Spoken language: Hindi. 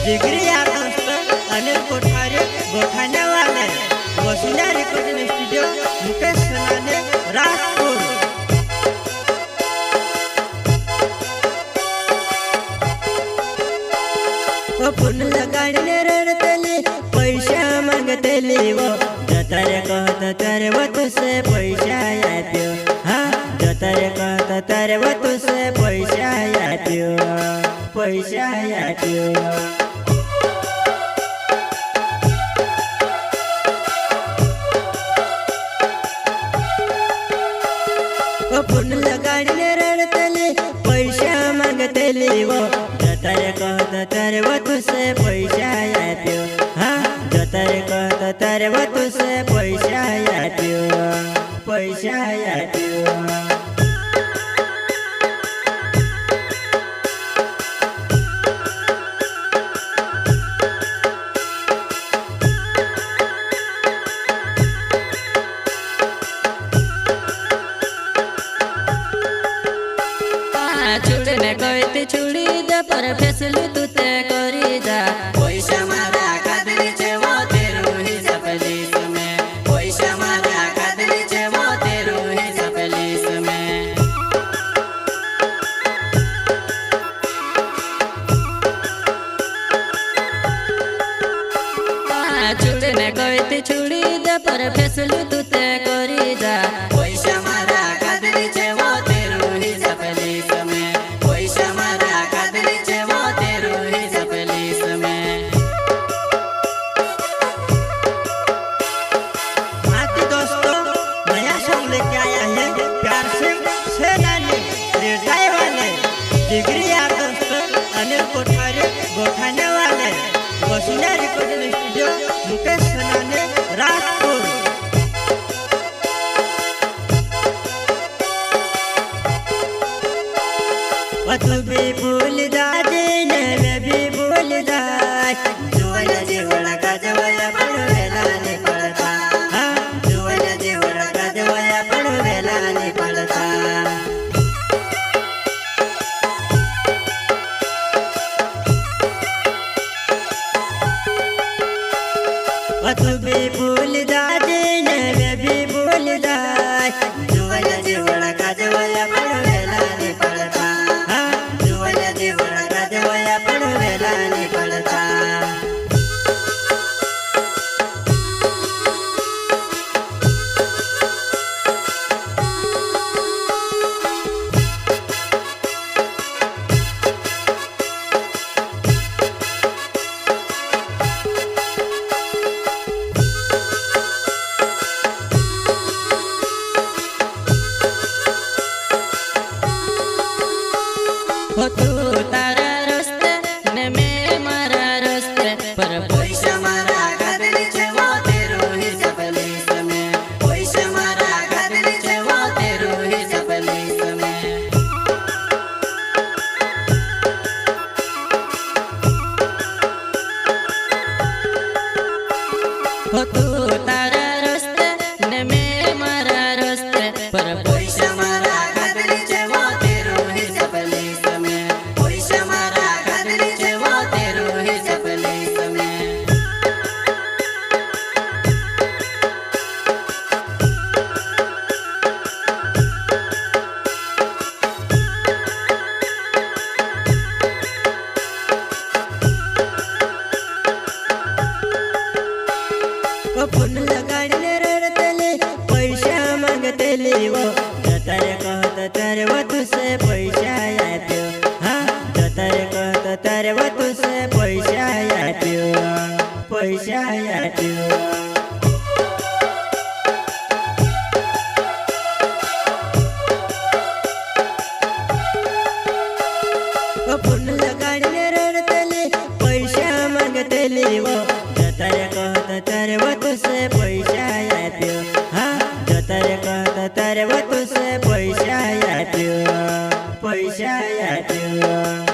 जिगरी यार दोस्त अनिल कोठारी गोठाने वाले वसीला रिकॉर्डिंग स्टूडियो मुकेश सनाने राजपुर। पुन लगाड़ने रड़तली पैसा मांगतली वो जतरे कहत तारे वो तुझसे पैसा आत्यो। हाँ जतरे कहत तारे वो तुझसे पैसा आत्यो पैसा आत्यो। पुन लगाड़ने रड़तली पैसा मांगतली वो जतरे कहत तारे वो तुझसे पैसा आत्यो। हाँ जतरे कहत तारे वो तुझसे पैसा आत्यो पैसा आत्यो। छुड़ने कहती छुड़ी दे पर फैसलू तू ते करी जा। पैसा मारा खादरी छे वो तेरू ही सफलीस में। पैसा मारा खादरी छे वो तेरू ही सफलीस में। छुड़ने कहती छुड़ी दे पर फैसलू तू ते करी जा। पैसा मारा खादरी छे वो तेरू ही सफलीस में। पैसा मारा खादरी छे वो तेरू ही सफलीस में। हाथी दोस्तों नया सॉन्ग लेके आया है प्यार से सेनानी रेडाई वाले जिगरी यार दोस्त अनिल कोठारी गोठाने वाले वसीला रिकॉर्डिंग स्टूडियो मुकेश सनाने राजपुर। तू भी भूल जाजे ने मैं भी भूल जाए। जुवला जीवड़ा का जवया पड़वेला नहीं पड़ता। हाँ जुवला जीवड़ा का जवया पड़वेला नहीं पड़ता। तू भी भूल जाजे ने मैं भी भूल जाए। जुवला जीवड़ा का जवया पड़वेला नहीं पड़ता। पड़वेला नहीं पड़ता। तू तारा रस्ते ने मैं मारा रस्ते पर पैसा मारा खादरी छे वो तेरू ही सफलीस में। पैसा मारा खादरी छे वो तेरू ही सफलीस में। तू तारा रस्ते ने मैं मारा रस्ते पर पैसा मारा खादरी छे वो तेरू ही सफलीस में। पैसा मारा खादरी छे वो तेरू ही सफलीस में। पुन लगाड़ने रड़तली पैसा मांगतली वो जतरे कहत तारे वो तुझसे पैसा आत्यो। हाँ जतरे कहत तारे वो तुझसे पैसा आत्यो पैसा आत्यो। पुन लगाड़ने रड़तली पैसा मांगतली वो जतरे कहत तारे वो तुझसे पैसा आत्यो। हाँ जतरे कहत तारे वो तुझसे पैसा आत्यो पैसा आत्यो।